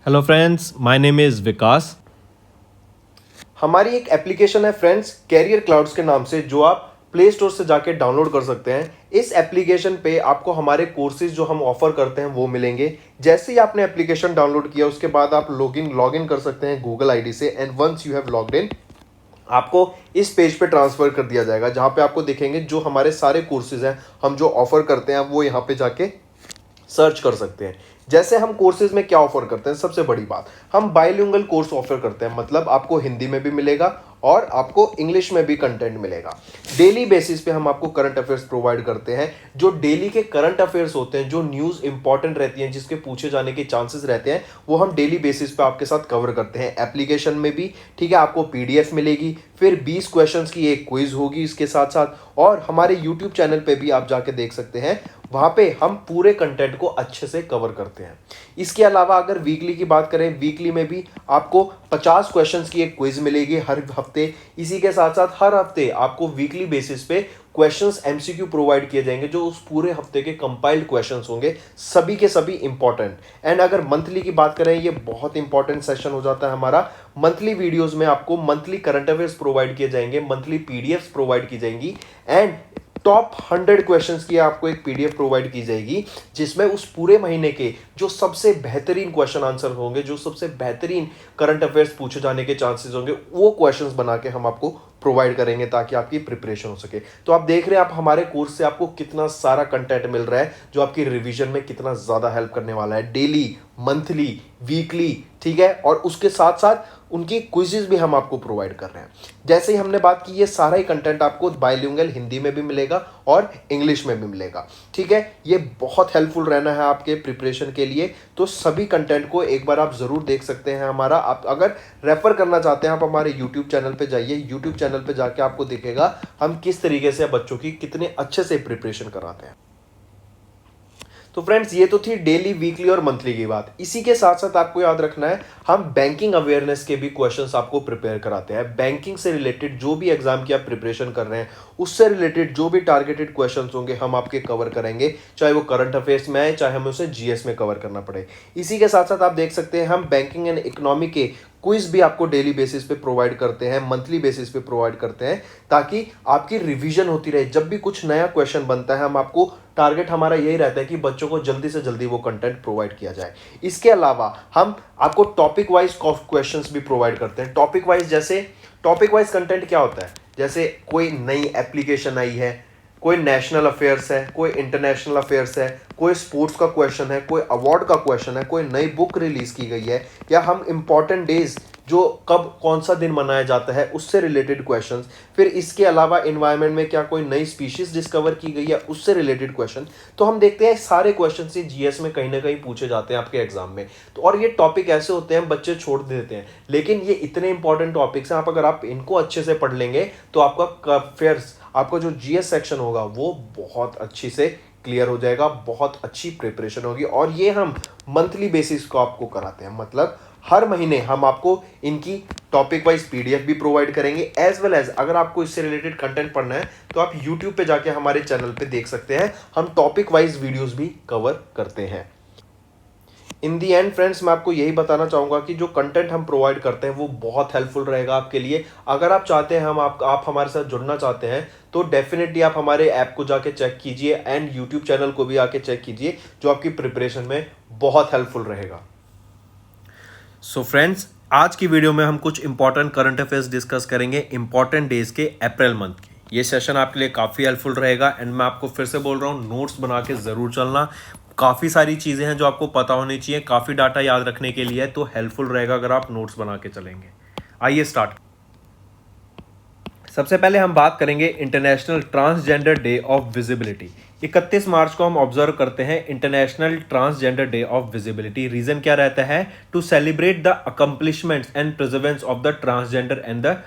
Hello friends, my name is Vikas. हमारी एक application है फ्रेंड्स कैरियर क्लाउड्स के नाम से, जो आप प्ले स्टोर से जाके डाउनलोड कर सकते हैं। इस एप्लीकेशन पे आपको हमारे कोर्सेज जो हम ऑफर करते हैं वो मिलेंगे। जैसे ही आपने एप्लीकेशन डाउनलोड किया उसके बाद आप लॉगिन कर सकते हैं गूगल आईडी से, and once you have logged in आपको इस पेज पे ट्रांसफर कर दिया जाएगा, जहां पे आपको दिखेंगे जो हमारे सारे कोर्सेज हैं, हम जो ऑफर करते हैं वो यहाँ पे जाके सर्च कर सकते हैं। जैसे हम कोर्सेज में क्या ऑफर करते हैं, सबसे बड़ी बात, हम बाइलिंगुअल कोर्स ऑफर करते हैं, मतलब आपको हिंदी में भी मिलेगा और आपको इंग्लिश में भी कंटेंट मिलेगा। डेली बेसिस पे हम आपको करंट अफेयर्स प्रोवाइड करते हैं। जो डेली के करंट अफेयर्स होते हैं, जो न्यूज़ इंपॉर्टेंट रहती हैं, जिसके पूछे जाने के चांसेस रहते हैं, वो हम डेली बेसिस पे आपके साथ कवर करते हैं एप्लीकेशन में भी। ठीक है, आपको पीडीएफ मिलेगी, फिर 20 क्वेश्चंस की एक क्विज होगी इसके साथ साथ, और हमारे यूट्यूब चैनल पे भी आप जाके देख सकते हैं, वहां पे हम पूरे कंटेंट को अच्छे से कवर करते हैं। इसके अलावा अगर वीकली की बात करें, वीकली में भी आपको 50 क्वेश्चंस की एक क्विज मिलेगी हर हफ्ते। इसी के साथ साथ हर हफ्ते आपको वीकली बेसिस पे क्वेश्चंस एमसीक्यू प्रोवाइड किए जाएंगे, जो उस पूरे हफ्ते के कंपाइल्ड क्वेश्चंस होंगे, सभी के सभी इंपॉर्टेंट। एंड अगर मंथली की बात करें, ये बहुत इंपॉर्टेंट सेशन हो जाता है हमारा। मंथली वीडियोस में आपको मंथली करंट अफेयर्स प्रोवाइड किए जाएंगे, मंथली पीडीएफ प्रोवाइड की जाएंगी, एंड टॉप 100 क्वेश्चंस की आपको एक पीडीएफ प्रोवाइड की जाएगी, जिसमें उस पूरे महीने के जो सबसे बेहतरीन क्वेश्चन आंसर होंगे, जो सबसे बेहतरीन करंट अफेयर्स पूछे जाने के चांसेस होंगे, वो क्वेश्चंस बना के हम आपको प्रोवाइड करेंगे ताकि आपकी प्रिपरेशन हो सके। तो आप देख रहे हैं, आप हमारे कोर्स से आपको कितना सारा कंटेंट मिल रहा है, जो आपकी रिवीजन में कितना ज्यादा हेल्प करने वाला है, डेली, मंथली, वीकली। ठीक है, और उसके साथ साथ उनकी क्विज़ेस भी हम आपको प्रोवाइड कर रहे हैं। जैसे ही हमने बात की, ये सारा ही कंटेंट आपको बाइलिंगुअल हिंदी में भी मिलेगा और इंग्लिश में भी मिलेगा। ठीक है, ये बहुत हेल्पफुल रहना है आपके प्रिपरेशन के लिए। तो सभी कंटेंट को एक बार आप ज़रूर देख सकते हैं हमारा। आप अगर रेफर करना चाहते हैं, आप हमारे यूट्यूब चैनल पे जाइए। यूट्यूब चैनल पे जाके आपको दिखेगा हम किस तरीके से बच्चों की कितने अच्छे से प्रिपरेशन कराते हैं। तो फ्रेंड्स, ये तो थी डेली, वीकली और मंथली की बात। इसी के साथ साथ आपको याद रखना है, हम बैंकिंग अवेयरनेस के भी क्वेश्चंस आपको प्रिपेयर कराते हैं। बैंकिंग से रिलेटेड जो भी एग्जाम की आप प्रिपरेशन कर रहे हैं, उससे रिलेटेड जो भी टारगेटेड क्वेश्चंस होंगे, हम आपके कवर करेंगे, चाहे वो करंट अफेयर्स में आए, चाहे हमें उसे जीएस में कवर करना पड़े। इसी के साथ साथ आप देख सकते हैं, हम बैंकिंग एंड इकोनॉमी के क्विज भी आपको डेली बेसिस पे प्रोवाइड करते हैं, मंथली बेसिस पे प्रोवाइड करते हैं, ताकि आपकी रिवीजन होती रहे। जब भी कुछ नया क्वेश्चन बनता है, हम आपको टारगेट हमारा यही रहता है कि बच्चों को जल्दी से जल्दी वो कंटेंट प्रोवाइड किया जाए। इसके अलावा हम आपको टॉपिक वाइज क्वेश्चंस भी प्रोवाइड करते हैं। टॉपिक वाइज, जैसे टॉपिक वाइज कंटेंट क्या होता है, जैसे कोई नई एप्लीकेशन आई है, कोई नेशनल अफेयर्स है, कोई इंटरनेशनल अफेयर्स है, कोई स्पोर्ट्स का क्वेश्चन है, कोई अवार्ड का क्वेश्चन है, कोई नई बुक रिलीज की गई है, या हम इंपॉर्टेंट डेज जो कब कौन सा दिन मनाया जाता है उससे रिलेटेड क्वेश्चंस। फिर इसके अलावा एनवायरनमेंट में क्या कोई नई स्पीशीज डिस्कवर की गई है, उससे रिलेटेड क्वेश्चन। तो हम देखते हैं सारे क्वेश्चन से जीएस में कहीं ना कहीं पूछे जाते हैं आपके एग्जाम में। तो और ये टॉपिक ऐसे होते हैं बच्चे छोड़ देते हैं, लेकिन ये इतने इंपॉर्टेंट टॉपिक्स हैं, अगर आप इनको अच्छे से पढ़ लेंगे तो आपका जो जीएस सेक्शन होगा वो बहुत अच्छी से क्लियर हो जाएगा, बहुत अच्छी प्रिपरेशन होगी। और ये हम मंथली बेसिस को आपको कराते हैं, मतलब हर महीने हम आपको इनकी टॉपिक वाइज पीडीएफ भी प्रोवाइड करेंगे, एज वेल एज अगर आपको इससे रिलेटेड कंटेंट पढ़ना है तो आप यूट्यूब पे जाके हमारे चैनल पे देख सकते हैं, हम टॉपिक वाइज वीडियोस भी कवर करते हैं। इन दी एंड फ्रेंड्स, मैं आपको यही बताना चाहूँगा कि जो कंटेंट हम प्रोवाइड करते हैं वो बहुत हेल्पफुल रहेगा आपके लिए। अगर आप चाहते हैं आप हमारे साथ जुड़ना चाहते हैं, तो डेफिनेटली आप हमारे ऐप को जाके चेक कीजिए, एंड यूट्यूब चैनल को भी आके चेक कीजिए, जो आपकी प्रिपरेशन में बहुत हेल्पफुल रहेगा। सो फ्रेंड्स, आज की वीडियो में हम कुछ इंपॉर्टेंट करंट अफेयर्स डिस्कस करेंगे इंपॉर्टेंट डेज के अप्रैल मंथ के। ये सेशन आपके लिए काफ़ी हेल्पफुल रहेगा, एंड मैं आपको फिर से बोल रहा हूँ, नोट्स बना के ज़रूर चलना। काफ़ी सारी चीज़ें हैं जो आपको पता होनी चाहिए, काफ़ी डाटा याद रखने के लिए, तो हेल्पफुल रहेगा अगर आप नोट्स बना के चलेंगे। आइए स्टार्ट। सबसे पहले हम बात करेंगे international transgender day of visibility. 31 मार्च को हम ऑब्जर्व करते हैं international transgender day of visibility. Reason क्या रहता है? To celebrate the accomplishments and perseverance of the transgender and the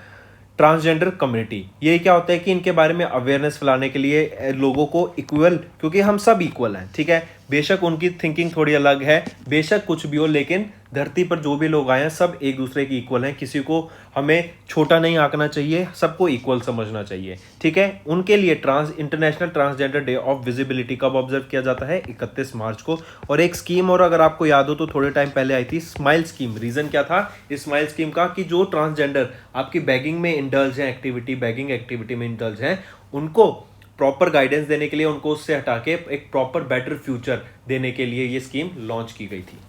transgender community. ये क्या होता है कि इनके बारे में अवेयरनेस फैलाने के लिए लोगों को इक्वल, क्योंकि हम सब इक्वल हैं, ठीक है, बेशक उनकी थिंकिंग थोड़ी अलग है, बेशक कुछ भी हो, लेकिन धरती पर जो भी लोग आए हैं सब एक दूसरे के इक्वल हैं, किसी को हमें छोटा नहीं आंकना चाहिए, सबको इक्वल समझना चाहिए, ठीक है। उनके लिए international transgender day of visibility कब ऑब्जर्व किया जाता है? 31 मार्च को। और एक स्कीम और अगर आपको याद हो तो थोड़े टाइम पहले आई थी, स्माइल स्कीम। रीजन क्या था इस स्माइल स्कीम का? कि जो ट्रांसजेंडर आपकी बैगिंग में इंडल्ज हैं, बैगिंग एक्टिविटी में इंडल्ज हैं, उनको प्रॉपर गाइडेंस देने के लिए, उनको उससे हटा के एक प्रॉपर बेटर फ्यूचर देने के लिए ये स्कीम लॉन्च की गई थी।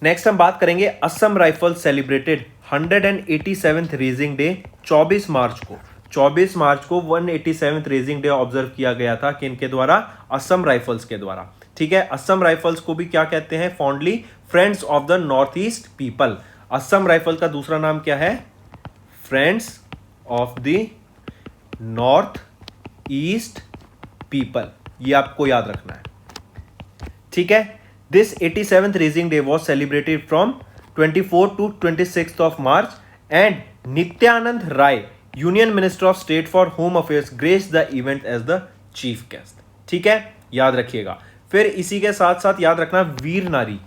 नेक्स्ट हम बात करेंगे Assam rifle celebrated 187th raising day 24 मार्च को। 24 मार्च को 187th रेजिंग डे ऑब्जर्व किया गया था किनके द्वारा? असम राइफल्स के द्वारा, ठीक है। असम राइफल्स को भी क्या कहते हैं? Fondly friends of the north east people. Assam rifle का दूसरा नाम क्या है? Friends of the north east people, ये आपको याद रखना है, ठीक है। This 87th raising day was celebrated from 24 to 26 of March and Nityanand Rai, union minister of state for home affairs, grace the event as the chief guest, ठीक है, याद रखिएगा। फिर इसी के साथ साथ याद रखना वीर नारी।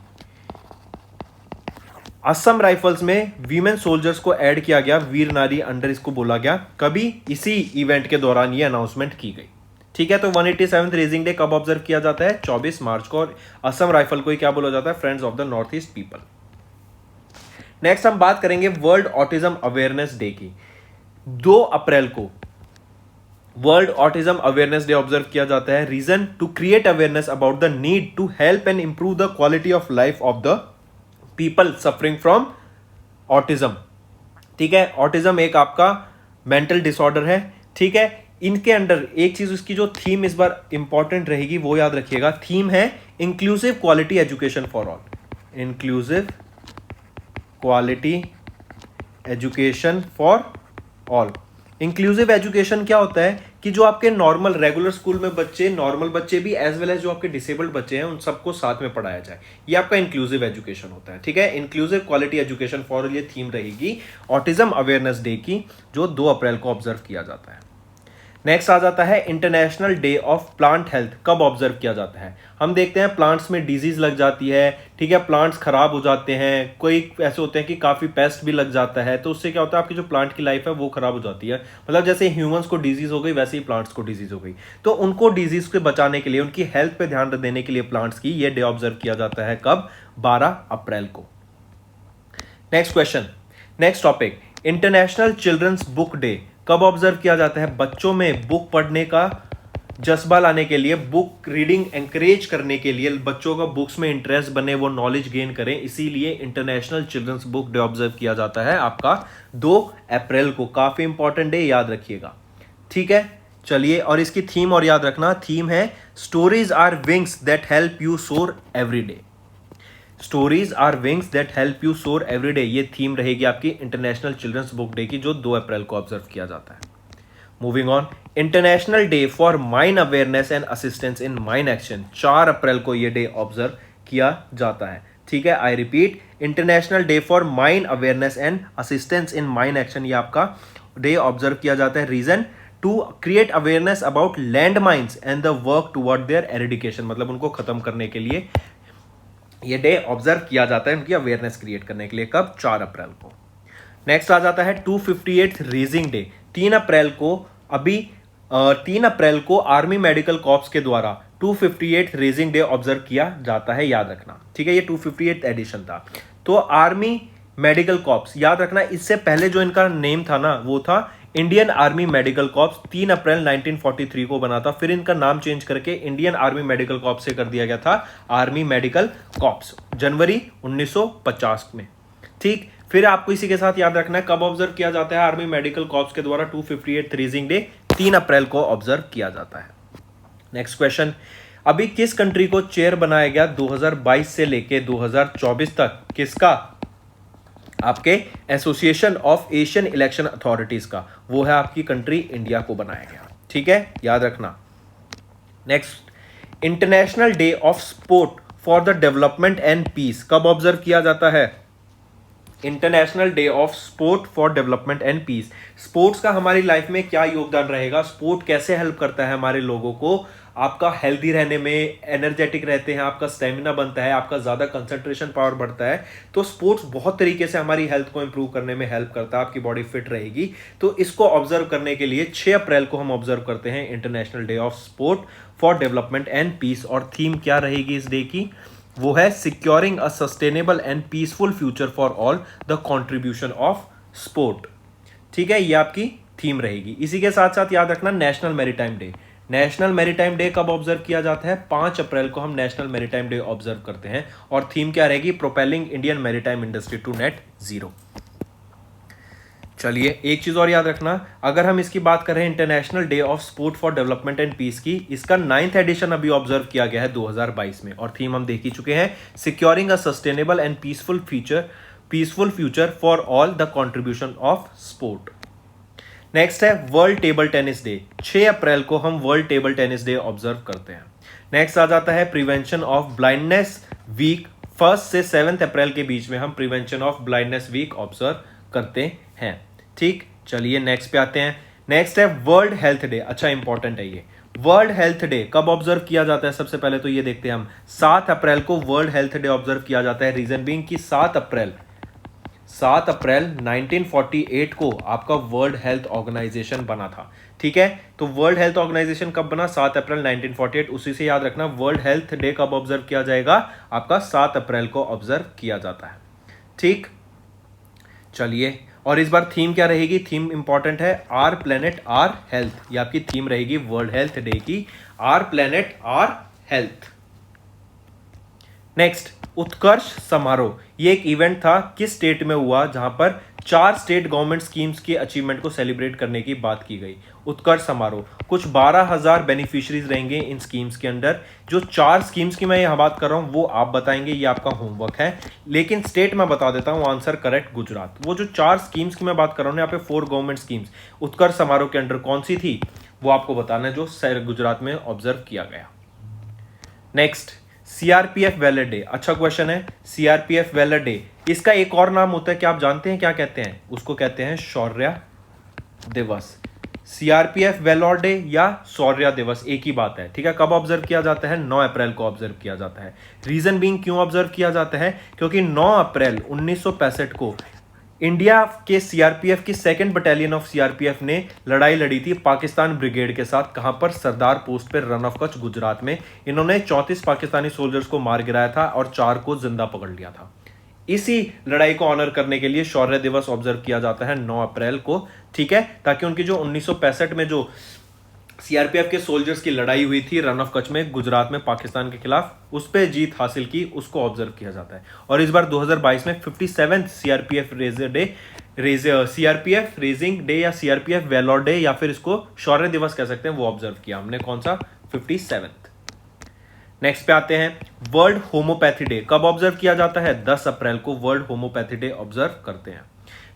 असम राइफल्स में वीमेन सोल्जर्स को ऐड किया गया, वीर नारी अंडर इसको बोला गया, कभी इसी इवेंट के दौरान ये अनाउंसमेंट की गई, ठीक है। तो 187th रेजिंग डे कब ऑब्जर्व किया जाता है? 24 मार्च को। और असम राइफल को ही क्या बोला जाता है? Friends of the north east people. Next हम बात करेंगे वर्ल्ड ऑटिज्म अवेयरनेस डे की। 2 अप्रैल को world autism awareness day observe किया जाता है। Reason to create awareness about the need to help and improve the quality of life of the people suffering from autism, ठीक है। Autism एक आपका mental disorder है, ठीक है। इनके अंडर एक चीज, उसकी जो थीम इस बार इंपॉर्टेंट रहेगी वो याद रखिएगा। थीम है inclusive quality education for all. Inclusive quality education for all. Inclusive education क्या होता है? कि जो आपके नॉर्मल रेगुलर स्कूल में बच्चे, नॉर्मल बच्चे भी एज वेल एज जो आपके डिसेबल्ड बच्चे हैं, उन सबको साथ में पढ़ाया जाए, ये आपका इंक्लूसिव एजुकेशन होता है, ठीक है। Inclusive quality education for all ये थीम रहेगी ऑटिज्म अवेयरनेस डे की, जो 2 अप्रैल को ऑब्जर्व किया जाता है। नेक्स्ट आ जाता है international day of plant health. कब ऑब्जर्व किया जाता है? हम देखते हैं प्लांट्स में डिजीज लग जाती है, ठीक है, प्लांट्स खराब हो जाते हैं, कोई ऐसे होते हैं कि काफ़ी पेस्ट भी लग जाता है, तो उससे क्या होता है? आपकी जो प्लांट की लाइफ है वो खराब हो जाती है। मतलब जैसे ह्यूमंस को डिजीज हो गई, वैसे ही प्लांट्स को डिजीज हो गई। तो उनको डिजीज से बचाने के लिए, उनकी हेल्थ पे ध्यान देने के लिए प्लांट्स की ये डे ऑब्जर्व किया जाता है। कब? 12 अप्रैल को। Next question, next topic, international children's book day कब ऑब्जर्व किया जाता है? बच्चों में बुक पढ़ने का जज्बा लाने के लिए, बुक रीडिंग एंकरेज करने के लिए, बच्चों का बुक्स में इंटरेस्ट बने, वो नॉलेज गेन करें, इसीलिए international children's book day observe किया जाता है आपका 2 अप्रैल को। काफी इंपॉर्टेंट डे, याद रखिएगा, ठीक है। चलिए, और इसकी थीम और याद रखना, थीम है stories are wings that help you soar every day. Stories are wings that help you soar every day, ये थीम रहेगी आपकी इंटरनेशनल चिल्ड्रंस बुक डे की, जो 2 अप्रैल को ऑब्जर्व किया जाता है। Moving on, international day for mine awareness and assistance in mine action, 4 अप्रैल को ये डे ऑब्जर्व किया जाता है, ठीक है। I repeat, international day for mine awareness and assistance in mine action, ये आपका डे ऑब्जर्व किया जाता है। Reason to create awareness about land mines and the work toward their eradication, मतलब उनको खत्म करने के लिए ये डे ऑब्जर्व किया जाता है, उनकी अवेयरनेस क्रिएट करने के लिए। कब? 4 अप्रैल को। नेक्स्ट आ जाता है 258th रेजिंग डे, 3 अप्रैल को। अभी 3 अप्रैल को आर्मी मेडिकल कॉर्प्स के द्वारा 258th रेजिंग डे ऑब्जर्व किया जाता है, याद रखना, ठीक है। ये 258th एडिशन था। तो आर्मी मेडिकल कॉर्प्स, याद रखना, इससे पहले जो इनका नेम था ना, वो था इंडियन आर्मी मेडिकल कॉर्प्स। 3 अप्रैल 1943 को बना था, फिर इनका नाम चेंज करके इंडियन आर्मी मेडिकल कॉर्प्स से कर दिया गया था आर्मी मेडिकल कॉर्प्स, जनवरी 1950 में, ठीक। फिर आपको इसी के साथ याद रखना है कब ऑब्जर्व किया जाता है आर्मी मेडिकल कॉर्प्स के द्वारा? 258th रेजिंग डे 3 अप्रैल को ऑब्जर्व किया जाता है। नेक्स्ट क्वेश्चन, अभी किस कंट्री को चेयर बनाया गया 2022 से लेके 2024 तक? किसका? आपके association of Asian election authorities का, वो है आपकी कंट्री इंडिया को बनाया गया, ठीक है, याद रखना। Next, international day of sport for the development and peace कब ऑब्जर्व किया जाता है? International day of sport for development and peace. Sports का हमारी लाइफ में क्या योगदान रहेगा, स्पोर्ट कैसे हेल्प करता है हमारे लोगों को आपका हेल्दी रहने में, एनर्जेटिक रहते हैं, आपका स्टेमिना बनता है, आपका ज़्यादा कंसंट्रेशन पावर बढ़ता है। तो स्पोर्ट्स बहुत तरीके से हमारी हेल्थ को इंप्रूव करने में हेल्प करता है, आपकी बॉडी फिट रहेगी। तो इसको ऑब्जर्व करने के लिए 6 अप्रैल को हम ऑब्जर्व करते हैं international day of sport for development and peace. और थीम क्या रहेगी इस डे की, वो है securing a sustainable and peaceful future for all the contribution of sport. ठीक है, ये आपकी थीम रहेगी। इसी के साथ साथ याद रखना national maritime day. National maritime day कब ऑब्जर्व किया जाता है, 5 अप्रैल को हम नेशनल मैरीटाइम डे ऑब्जर्व करते हैं। और थीम क्या रहेगी, propelling Indian maritime industry to net zero. चलिए एक चीज और याद रखना, अगर हम इसकी बात करें international day of sport for development and peace की, इसका 9th एडिशन अभी ऑब्जर्व किया गया है 2022 में। और थीम हम देख ही चुके हैं, securing a sustainable and peaceful future for all the contribution of sport. Next है वर्ल्ड टेबल टेनिस डे। 6 अप्रैल को हम world table tennis day observe करते हैं। नेक्स्ट आ जाता है प्रिवेंशन ऑफ ब्लाइंडनेस वीक। 1 से 7 अप्रैल के बीच में हम prevention of blindness week observe करते हैं। ठीक, चलिए नेक्स्ट पे आते हैं। नेक्स्ट है वर्ल्ड हेल्थ डे। अच्छा इंपॉर्टेंट है ये। वर्ल्ड हेल्थ डे कब ऑब्जर्व किया जाता है, सबसे पहले तो ये देखते हैं हम। 7 अप्रैल को वर्ल्ड हेल्थ डे ऑब्जर्व किया जाता है। रीजन बीइंग कि 7 अप्रैल 1948 को आपका वर्ल्ड हेल्थ ऑर्गेनाइजेशन बना था। ठीक है, तो वर्ल्ड हेल्थ ऑर्गेनाइजेशन कब बना, 7 अप्रैल 1948। उसी से याद रखना वर्ल्ड हेल्थ डे कब ऑब्जर्व किया जाएगा, आपका 7 अप्रैल को ऑब्जर्व किया जाता है। ठीक, चलिए, और इस बार थीम क्या रहेगी, थीम इंपॉर्टेंट है, आर प्लेनेट आर हेल्थ। ये आपकी थीम रहेगी वर्ल्ड हेल्थ डे की, our planet our health. Next, Utkarsh समारोह। ये एक इवेंट था, किस स्टेट में हुआ, जहां पर 4 स्टेट गवर्नमेंट स्कीम्स के अचीवमेंट को सेलिब्रेट करने की बात की गई। उत्कर्ष समारोह, कुछ 12,000 बेनिफिशियरीज रहेंगे इन स्कीम्स के अंदर। जो 4 स्कीम्स की मैं यहां बात कर रहा हूं वो आप बताएंगे, ये आपका होमवर्क है। लेकिन स्टेट मैं बता देता हूं, आंसर करेक्ट गुजरात। वो जो 4 स्कीम्स की मैं बात कर रहा हूं यहाँ पे 4 गवर्नमेंट स्कीम्स उत्कर्ष समारोह के अंडर कौन सी थी, वो आपको बताना है, जो गुजरात में ऑब्जर्व किया गया। Next, CRPF valour day. अच्छा क्वेश्चन है, सीआरपीएफ वेलर डे, इसका एक और नाम होता है, क्या आप जानते हैं क्या कहते हैं, उसको कहते हैं शौर्य दिवस। सीआरपीएफ वेलर डे या शौर्य दिवस एक ही बात है। ठीक है, कब ऑब्जर्व किया जाता है, 9 अप्रैल को ऑब्जर्व किया जाता है। रीजन बीइंग क्यों ऑब्जर्व किया जाता है, क्योंकि 9 अप्रैल 1965 को इंडिया के सीआरपीएफ की 2nd बटालियन ऑफ सीआरपीएफ ने लड़ाई लड़ी थी पाकिस्तान ब्रिगेड के साथ। कहां पर, सरदार पोस्ट पर, रन ऑफ कच्छ गुजरात में। इन्होंने 34 पाकिस्तानी सोल्जर्स को मार गिराया था और 4 को जिंदा पकड़ लिया था। इसी लड़ाई को ऑनर करने के लिए शौर्य दिवस ऑब्जर्व किया जाता है 9 अप्रैल को। ठीक है, ताकि उनकी जो 1965 में जो सीआरपीएफ के सोल्जर्स की लड़ाई हुई थी रन ऑफ कच्छ में गुजरात में पाकिस्तान के खिलाफ, उस पर जीत हासिल की, उसको ऑब्जर्व किया जाता है। और इस बार 2022 में 57th सीआरपीएफ रेजिंग डे या सीआरपीएफ वेलर डे या फिर इसको शौर्य दिवस कह सकते हैं, वो ऑब्जर्व किया हमने। कौन सा, 57th। नेक्स्ट पे आते हैं, वर्ल्ड होम्योपैथी डे कब ऑब्जर्व किया जाता है, 10 अप्रैल को वर्ल्ड होम्योपैथी डे ऑब्जर्व करते हैं।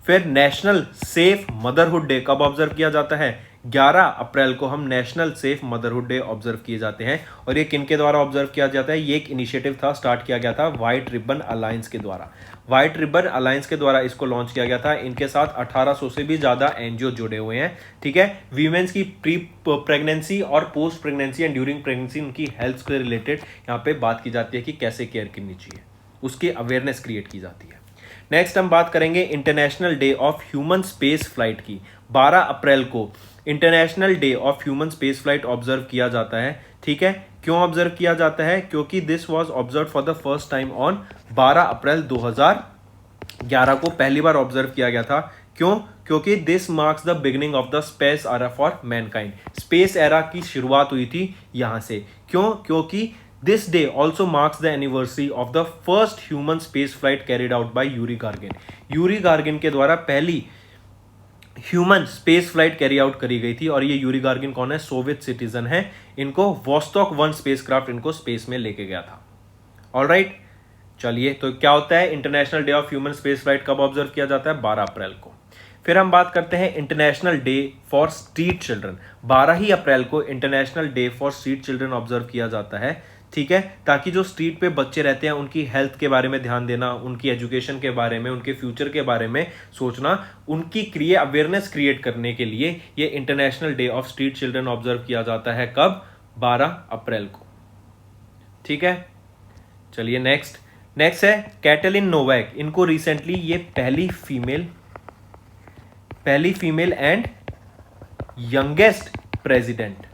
फिर नेशनल सेफ मदरहुड डे कब ऑब्जर्व किया जाता है, 11 अप्रैल को हम national safe motherhood day observe किए जाते हैं। और ये किनके द्वारा ऑब्जर्व किया जाता है, ये एक इनिशिएटिव था, स्टार्ट किया गया था व्हाइट रिबन अलायंस के द्वारा। व्हाइट रिबन अलायंस के द्वारा इसको लॉन्च किया गया था। इनके साथ 1800 से भी ज्यादा एनजीओ जुड़े हुए हैं। ठीक है, वीमेंस की प्री प्रेगनेंसी और post pregnancy and during pregnancy उनकी हेल्थ से रिलेटेड यहाँ पे बात की जाती है कि कैसे केयर करनी चाहिए, उसकी अवेयरनेस क्रिएट की जाती है। नेक्स्ट हम बात करेंगे international day of human space flight की। 12 अप्रैल को international day of human space flight observe किया जाता है। ठीक है, क्यों ऑब्जर्व किया जाता है, क्योंकि this was observe for the first time on 12 अप्रैल 2011 को पहली बार ऑब्जर्व किया गया था। क्यों, क्योंकि this marks the beginning of the space era for Mankind. Space era की शुरुआत हुई थी यहां से। क्यों, क्योंकि this day also marks the anniversary of the first human space flight carried out by Yuri Gagarin. Yuri Gagarin के द्वारा पहली human space flight carry out करी गई थी। और ये यूरी गार्गिन कौन है, सोवियत सिटीजन है। इनको वोस्टॉक 1 स्पेसक्राफ्ट इनको स्पेस में लेके गया था। ऑलराइट, चलिए, तो क्या होता है international day of human space flight कब ऑब्जर्व किया जाता है, 12 अप्रैल को। फिर हम बात करते हैं international day for street children. 12 ही अप्रैल को international day for street children observe किया जाता है। ठीक है, ताकि जो स्ट्रीट पे बच्चे रहते हैं उनकी हेल्थ के बारे में ध्यान देना, उनकी एजुकेशन के बारे में, उनके फ्यूचर के बारे में सोचना, उनकी अवेयरनेस क्रिएट करने के लिए ये international day of street children observe किया जाता है। कब? 12 अप्रैल को। ठीक है, चलिए नेक्स्ट है कैटलिन नोवैक। इनको रिसेंटली ये पहली फीमेल एंड यंगेस्ट प्रेसिडेंट,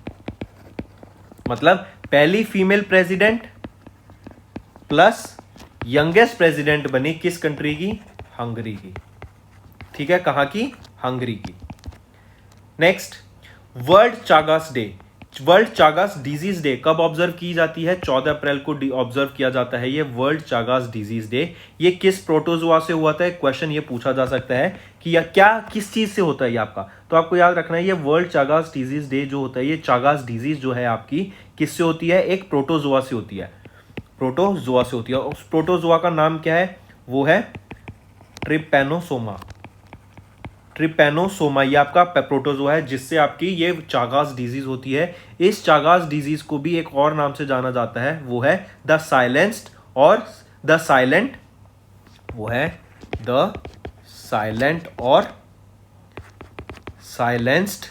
मतलब पहली female president plus youngest president बनी किस कंट्री की? हंगरी की। ठीक है, कहां की? हंगरी की। Next, world Chagas day. World Chagas disease day कब ऑब्जर्व की जाती है? 14 अप्रैल को ऑब्जर्व किया जाता है ये वर्ल्ड चागास डिजीज डे। ये किस प्रोटोजोआ से हुआ था? क्वेश्चन ये पूछा जा सकता है कि क्या किस चीज से होता है ये आपका, तो आपको याद रखना है ये वर्ल्ड चागास डिजीज डे जो होता है, ये चागास डिजीज जो है आपकी किससे होती है? एक प्रोटोजोआ से होती है, प्रोटोजोआ से होती है। उस प्रोटोजोआ का नाम क्या है? वो है ट्रिपैनोसोमा। ये आपका प्रोटोजोआ है जिससे आपकी ये चागास डिजीज होती है। इस चागास डिजीज को भी एक और नाम से जाना जाता है, वो है द साइलेंस्ड और द साइलेंट, वो है द साइलेंट और साइलेंस्ड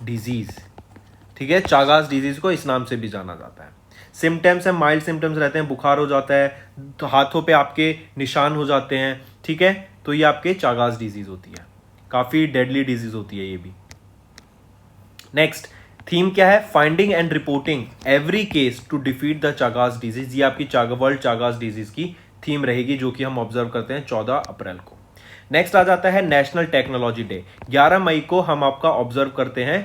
डिजीज। ठीक है, चागास डिजीज को इस नाम से भी जाना जाता है। सिम्टम्स है, माइल्ड सिम्टम्स रहते हैं, बुखार हो जाता है, तो हाथों पे आपके निशान हो जाते हैं। ठीक है, तो ये आपके चागास डिजीज होती है, काफी डेडली डिजीज होती है ये भी। नेक्स्ट थीम क्या है? Finding and reporting every case to defeat the Chagas disease. ये आपकी वर्ल्ड चागास डिजीज की थीम रहेगी जो कि हम ऑब्जर्व करते हैं 14 अप्रैल को। नेक्स्ट आ जाता है नेशनल टेक्नोलॉजी डे। 11 मई को हम आपका ऑब्जर्व करते हैं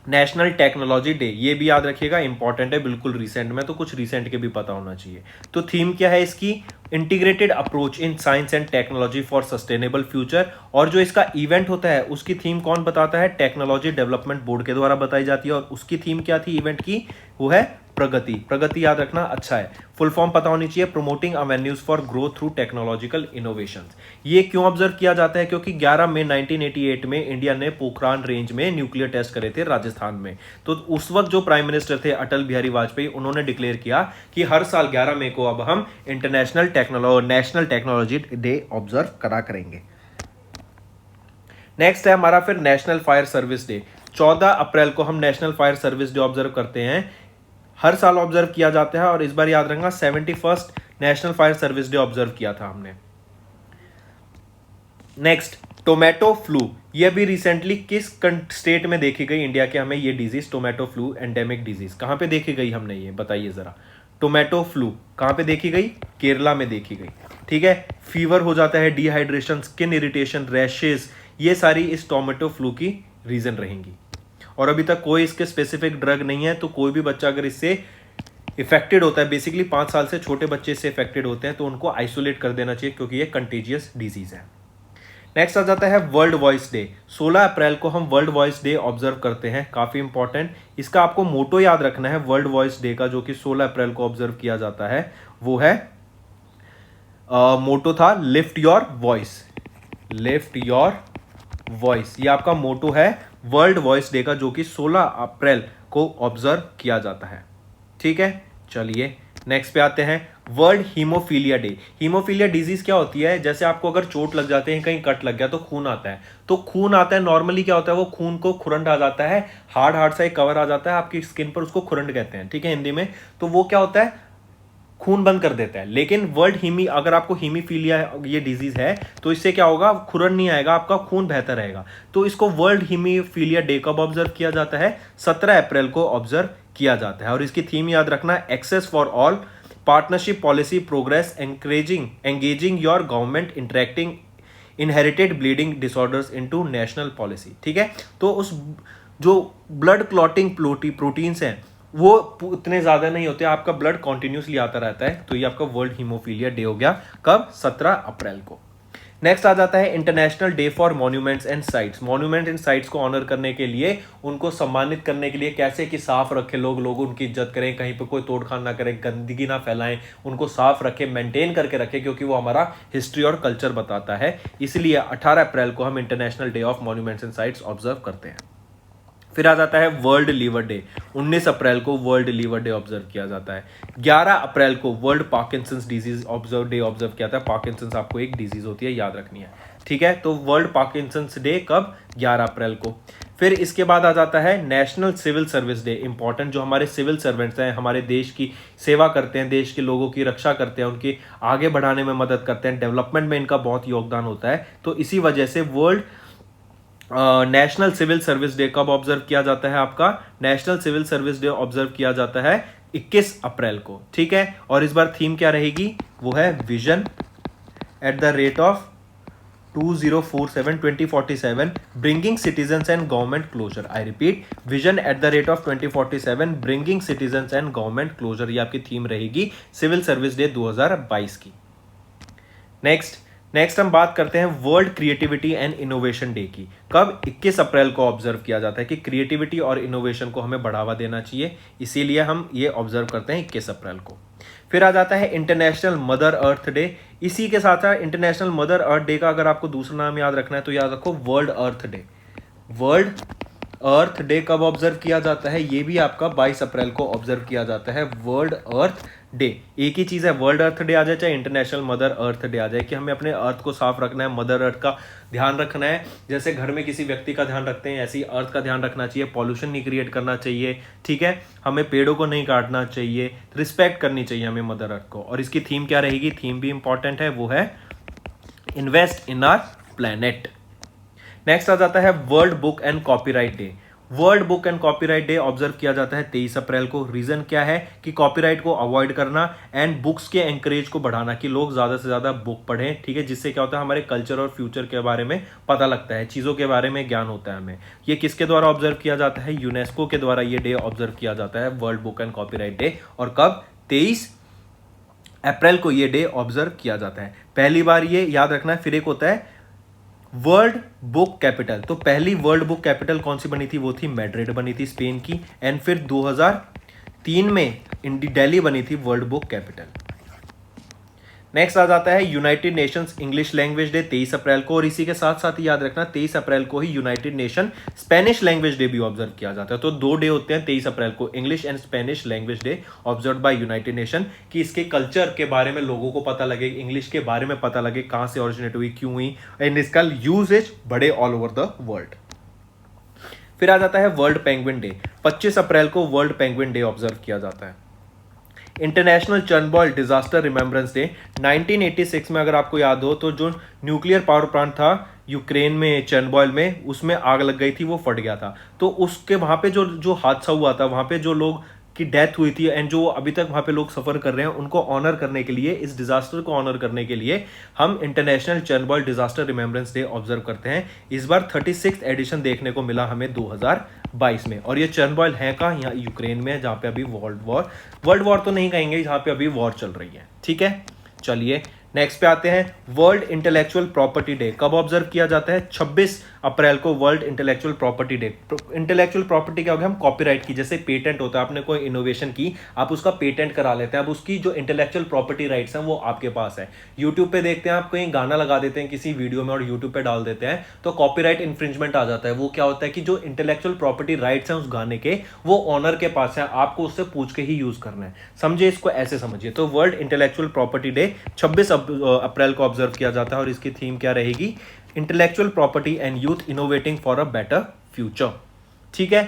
नेशनल टेक्नोलॉजी डे। ये भी याद रखिएगा, इंपॉर्टेंट है, बिल्कुल रिसेंट में, तो कुछ रिसेंट के भी पता होना चाहिए। तो थीम क्या है इसकी? Integrated approach in science and technology for sustainable future. और जो इसका इवेंट होता है उसकी थीम कौन बताता है? टेक्नोलॉजी डेवलपमेंट बोर्ड के द्वारा बताई जाती है। और उसकी थीम क्या थी इवेंट की? वो है प्रगति। प्रगति याद रखना अच्छा है, फुल फॉर्म पता होनी चाहिए, promoting avenues for growth through technological innovations. ये क्यों ऑब्जर्व किया जाता है? क्योंकि 11 मई 1988 में इंडिया ने पोखरान रेंज में न्यूक्लियर टेस्ट करे थे राजस्थान में। तो उस वक्त जो प्राइम मिनिस्टर थे अटल बिहारी वाजपेयी, उन्होंने डिक्लेयर किया कि हर साल 11 मई को अब हम नेशनल टेक्नोलॉजी डे ऑब्जर्व करा करेंगे। नेक्स्ट है हमारा फिर नेशनल फायर सर्विस डे। 14 अप्रैल को हम national fire service day observe करते हैं, हर साल ऑब्जर्व किया जाता है। और इस बार याद रखना 71st national fire service day observe किया था हमने। Next tomato flu. ये भी रिसेंटली किस स्टेट में देखी गई इंडिया के? हमें ये disease tomato flu endemic disease कहां पे देखी गई हमने, ये बताइए जरा। टोमेटो फ्लू कहां पे देखी गई? केरला में देखी गई। ठीक है, फीवर हो जाता है, डिहाइड्रेशन, स्किन इरिटेशन, रैशेज, ये सारी इस टोमेटो फ्लू की रीजन रहेंगी। और अभी तक कोई इसके स्पेसिफिक ड्रग नहीं है, तो कोई भी बच्चा अगर इससे इफेक्टेड होता है, बेसिकली 5 साल से छोटे बच्चे इससे इफेक्टेड होते हैं, तो उनको आइसोलेट कर देना चाहिए क्योंकि ये कंटेजियस डिजीज है। नेक्स्ट आ जाता है वर्ल्ड वॉइस डे। 16 अप्रैल को हम वर्ल्ड वॉइस डे ऑब्जर्व करते हैं, काफी इंपॉर्टेंट। इसका आपको मोटो याद रखना है वर्ल्ड वॉइस डे का, जो कि 16 अप्रैल को ऑब्जर्व किया जाता है। वो है मोटो था lift your voice, lift your voice. ये आपका मोटो है वर्ल्ड वॉइस डे का, जो कि 16 अप्रैल को ऑब्जर्व किया जाता है। ठीक है, चलिए नेक्स्ट पे आते हैं world haemophilia day. Haemophilia disease क्या होती है? जैसे आपको अगर चोट लग जाते हैं, कहीं कट लग गया तो खून आता है, तो खून आता है, नॉर्मली क्या होता है, वो खून को खुरंड आ जाता है, हार्ड सा एक कवर आ जाता है आपकी स्किन पर, उसको खुरंड कहते हैं। ठीक है, हिंदी में। तो वो क्या होता है? खून बंद कर देता है। लेकिन अगर आपको हीमोफीलिया ये डिजीज है तो इससे क्या होगा? खुरन नहीं आएगा, आपका खून बेहतर रहेगा। तो इसको वर्ल्ड हीमोफीलिया डे कब ऑब्जर्व किया जाता है? 17 अप्रैल को ऑब्जर्व किया जाता है। और इसकी थीम याद रखना, access for all, partnership policy progress, engaging your government, interacting inherited bleeding disorders into national policy. ठीक है, तो उस जो ब्लड क्लॉटिंग प्रोटीन्स हैं वो उतने ज्यादा नहीं होते, आपका ब्लड कॉन्टिन्यूसली आता रहता है। तो ये आपका वर्ल्ड हीमोफीलिया डे हो गया, कब? 17 अप्रैल को। नेक्स्ट आ जाता है international day for monuments and sites. Monument and sites को ऑनर करने के लिए, उनको सम्मानित करने के लिए, कैसे कि साफ रखे लोग उनकी इज्जत करें, कहीं पे कोई तोड़खान ना करें, गंदगी ना फैलाएं, उनको साफ रखें, मेंटेन करके रखें, क्योंकि वो हमारा हिस्ट्री और कल्चर बताता है। इसलिए 18 अप्रैल को हम international day of monuments and sites observe करते हैं। फिर आ जाता है वर्ल्ड लीवर डे। 19 अप्रैल को वर्ल्ड लीवर डे ऑब्जर्व किया जाता है। 11 अप्रैल को world Parkinson's disease observe day observe किया जाता है। पार्किंसंस आपको एक डिजीज होती है, याद रखनी है, ठीक है। तो वर्ल्ड पार्किंसंस डे कब? 11 अप्रैल को। फिर इसके बाद आ जाता है national civil service day. Important, जो हमारे सिविल सर्वेंट्स हैं, हमारे देश की सेवा करते हैं, देश के लोगों की रक्षा करते हैं, उनकी आगे बढ़ाने में मदद करते हैं, डेवलपमेंट में इनका बहुत योगदान होता है। तो इसी वजह से world national civil service day कब ऑब्जर्व किया जाता है? आपका national civil service day observe किया जाता है 21 अप्रैल को, ठीक है। और इस बार थीम क्या रहेगी? वो है vision at the rate of 2047 bringing citizens and government closer. I repeat, vision at the rate of 2047 bringing citizens and government closer. ये आपकी थीम रहेगी सिविल सर्विस डे 2022 की। नेक्स्ट हम बात करते हैं world creativity and innovation day की। कब? 21 अप्रैल को ऑब्जर्व किया जाता है कि क्रिएटिविटी और इनोवेशन को हमें बढ़ावा देना चाहिए, इसीलिए हम ये ऑब्जर्व करते हैं 21 अप्रैल को। फिर आ जाता है इंटरनेशनल मदर अर्थ डे। इसी के साथ साथ इंटरनेशनल मदर अर्थ डे का अगर आपको दूसरा नाम याद रखना है तो याद रखो वर्ल्ड अर्थ डे। वर्ल्ड अर्थ डे कब ऑब्जर्व किया जाता है? ये भी आपका 22 अप्रैल को ऑब्जर्व किया जाता है, वर्ल्ड अर्थ डे। एक ही चीज है, वर्ल्ड अर्थ डे आ जाए चाहे इंटरनेशनल मदर अर्थ डे आ जाए, कि हमें अपने अर्थ को साफ रखना है, मदर अर्थ का ध्यान रखना है। जैसे घर में किसी व्यक्ति का ध्यान रखते हैं, ऐसे ही अर्थ का ध्यान रखना चाहिए, पॉल्यूशन नहीं क्रिएट करना चाहिए, ठीक है। हमें पेड़ों को नहीं काटना चाहिए, रिस्पेक्ट करनी चाहिए हमें मदर अर्थ को। और इसकी थीम क्या रहेगी? थीम भी इंपॉर्टेंट है, वो है invest in our planet. Next आ जाता है world book and copyright day. World book and copyright day observe किया जाता है 23 अप्रैल को। रीजन क्या है? कि कॉपीराइट को अवॉइड करना एंड बुक्स के एंकरेज को बढ़ाना, कि लोग ज्यादा से ज्यादा बुक पढ़ें, ठीक है। जिससे क्या होता है, हमारे कल्चर और फ्यूचर के बारे में पता लगता है, चीजों के बारे में ज्ञान होता है हमें। ये किसके द्वारा ऑब्जर्व किया जाता है? यूनेस्को के द्वारा ये डे ऑब्जर्व किया जाता है, world book and copyright day. और कब? 23 अप्रैल को ये डे ऑब्जर्व किया जाता है। पहली बार ये याद रखना है। फिर एक होता है वर्ल्ड बुक कैपिटल। तो पहली वर्ल्ड बुक कैपिटल कौन सी बनी थी? वो थी मैड्रिड बनी थी, स्पेन की। एंड फिर 2003 में दिल्ली बनी थी वर्ल्ड बुक कैपिटल। नेक्स्ट आ जाता है United Nations English language day 23 अप्रैल को। और इसी के साथ साथ ही याद रखना 23 अप्रैल को ही United Nation Spanish language day भी ऑब्जर्व किया जाता है। तो 2 डे होते हैं 23 अप्रैल को, English and Spanish language day observe by United nation, कि इसके कल्चर के बारे में लोगों को पता लगे, इंग्लिश के बारे में पता लगे, कहां से ओरिजिनेट हुई, क्यों हुई, एंड इसका यूजेज बढ़े ऑल ओवर द वर्ल्ड। फिर आ जाता है वर्ल्ड पेंगुइन डे। 25 अप्रैल को वर्ल्ड पेंगुइन डे ऑब्जर्व किया जाता है। International Chernobyl disaster remembrance day 1986 में, अगर आपको याद हो तो, जो न्यूक्लियर पावर प्लांट था यूक्रेन में, चर्नोबिल में, उसमें आग लग गई थी, वो फट गया था। तो उसके वहां पे जो हादसा हुआ था, वहां पे जो लोग की डेथ हुई थी एंड जो अभी तक वहां पे लोग सफर कर रहे हैं, उनको ऑनर करने के लिए, इस डिजास्टर को ऑनर करने के लिए हम international Chernobyl disaster remembrance day observe करते हैं। इस बार 36th एडिशन देखने को मिला हमें 2022 में। और ये चर्नोबिल है कहाँ? यहाँ यूक्रेन में है, जहां पे अभी वर्ल्ड वॉर तो नहीं कहेंगे, जहां पे अभी वॉर चल रही है, ठीक है। चलिए नेक्स्ट पे आते हैं वर्ल्ड इंटेलेक्चुअल प्रॉपर्टी डे। कब ऑब्जर्व किया जाता है? 26 अप्रैल को world intellectual property day. Intellectual property क्या हो गया? हम कॉपीराइट की, जैसे पेटेंट होता है, आपने कोई इनोवेशन की, आप उसका पेटेंट करा लेते हैं, अब उसकी जो इंटेलेक्चुअल प्रॉपर्टी राइट्स हैं वो आपके पास है। यूट्यूब पे देखते हैं आप, कहीं गाना लगा देते हैं किसी वीडियो में और यूट्यूब पे डाल देते हैं, तो कॉपीराइट इंफ्रिंजमेंट आ जाता है। वो क्या होता है कि जो इंटेलेक्चुअल प्रॉपर्टी राइट्स हैं उस गाने के, वो ऑनर के पास है, आपको उससे पूछ के ही यूज करना है। समझे इसको, ऐसे समझिए। तो वर्ल्ड इंटेलेक्चुअल प्रॉपर्टी डे 26 अप्रैल को ऑब्जर्व किया जाता है। और इसकी थीम क्या रहेगी? Intellectual property and youth innovating for a better future, ठीक है,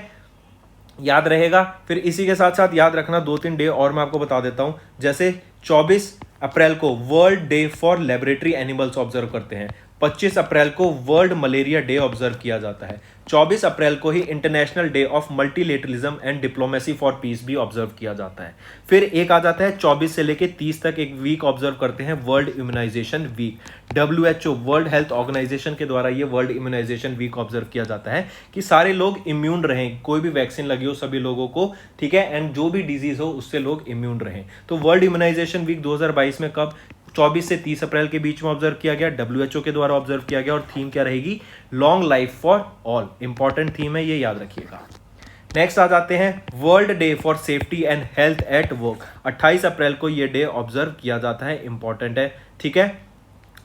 याद रहेगा। फिर इसी के साथ साथ याद रखना 2-3 डे और मैं आपको बता देता हूं। जैसे 24 अप्रैल को world day for laboratory animals observe करते हैं। 25 अप्रैल को वर्ल्ड मलेरिया डे ऑब्जर्व किया जाता है। 24 अप्रैल को ही international day of multilateralism and diplomacy for peace भी ऑब्जर्व किया जाता है। फिर एक आ जाता है 24 से लेके 30 तक एक वीक ऑब्जर्व करते हैं, world immunization week. WHO world health organization के द्वारा ये वर्ल्ड इम्यूनाइजेशन वीक ऑब्जर्व किया जाता है कि सारे लोग इम्यून रहें, कोई भी वैक्सीन लगी हो सभी लोगों को, ठीक है, एंड जो भी डिजीज हो उससे लोग इम्यून रहें। तो वर्ल्ड इम्यूनाइजेशन वीक 2022 में कब? 24 से 30 अप्रैल के बीच में ऑब्जर्व किया गया, WHO के द्वारा ऑब्जर्व किया गया। और थीम क्या रहेगी? Long life for all. Important theme है, ये याद रखिएगा। नेक्स्ट आ जाते हैं world day for safety and health at work. 28 अप्रैल को ये डे ऑब्जर्व किया जाता है, इंपॉर्टेंट है, ठीक है,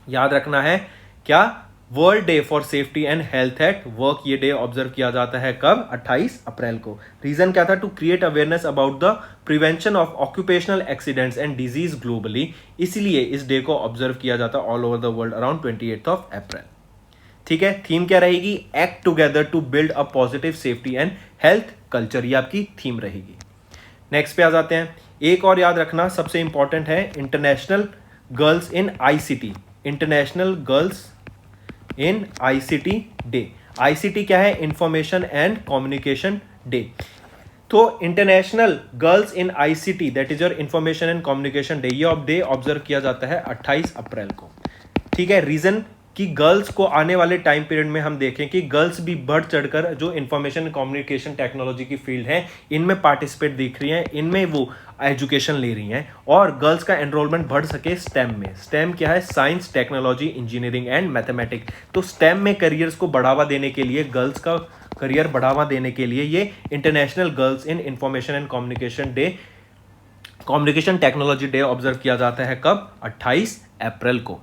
याद रखना है। क्या? World day for safety and health at work ये डे ऑब्जर्व किया जाता है कब? 28 अप्रैल को। रीजन क्या था? To create awareness about the prevention of occupational accidents and disease globally, इसलिए इस डे को ऑब्जर्व किया जाता है all over the world around 28 April. ठीक है, थीम क्या रहेगी? Act together to build a positive safety and health culture, ये आपकी थीम रहेगी। नेक्स्ट पे आ जाते हैं। एक और याद रखना सबसे इंपॉर्टेंट है international girls in ICT, international girls in ICT day. ICT क्या है? Information and communication day. तो international girls in ICT that is your information and communication day, ये डे ऑब्जर्व किया जाता है 28 अप्रैल को। ठीक है, रीजन कि गर्ल्स को आने वाले टाइम पीरियड में हम देखें कि गर्ल्स भी बढ़ चढ़कर जो इंफॉर्मेशन एंड कम्युनिकेशन टेक्नोलॉजी की फील्ड है इनमें पार्टिसिपेट दिख रही हैं, इनमें वो एजुकेशन ले रही हैं और गर्ल्स का एनरोलमेंट बढ़ सके स्टेम में। स्टेम क्या है? Science, technology, engineering and mathematics. तो स्टेम में करियर्स को बढ़ावा देने के लिए, गर्ल्स का करियर बढ़ावा देने के लिए ये international girls in information and communication day, communication technology day observe किया जाता है कब? 28 अप्रैल को।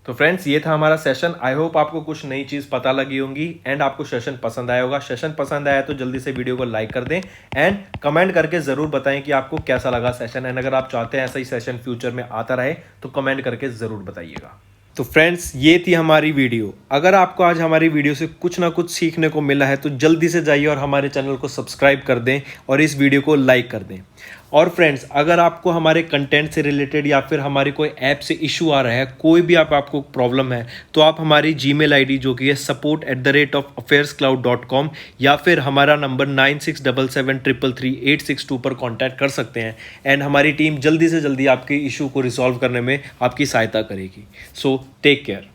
तो फ्रेंड्स, ये था हमारा सेशन। आई होप आपको कुछ नई चीज़ पता लगी होंगी एंड आपको सेशन पसंद आया होगा। सेशन पसंद आया तो जल्दी से वीडियो को लाइक कर दें एंड कमेंट करके ज़रूर बताएं कि आपको कैसा लगा सेशन, एंड अगर आप चाहते हैं ऐसा ही सेशन फ्यूचर में आता रहे तो कमेंट करके ज़रूर बताइएगा। तो फ्रेंड्स, ये थी हमारी वीडियो। अगर आपको आज हमारी वीडियो से कुछ ना कुछ सीखने को मिला है तो जल्दी से जाइए और हमारे चैनल को सब्सक्राइब कर दें और इस वीडियो को लाइक कर दें। और फ्रेंड्स, अगर आपको हमारे कंटेंट से रिलेटेड या फिर हमारी कोई ऐप से इशू आ रहा है, कोई भी आपको प्रॉब्लम है, तो आप हमारी जीमेल आईडी जो कि है support@affairscloud.com या फिर हमारा नंबर 9677333862 पर कांटेक्ट कर सकते हैं एंड हमारी टीम जल्दी से जल्दी आपके इशू को रिजॉल्व करने में आपकी सहायता करेगी। So take care.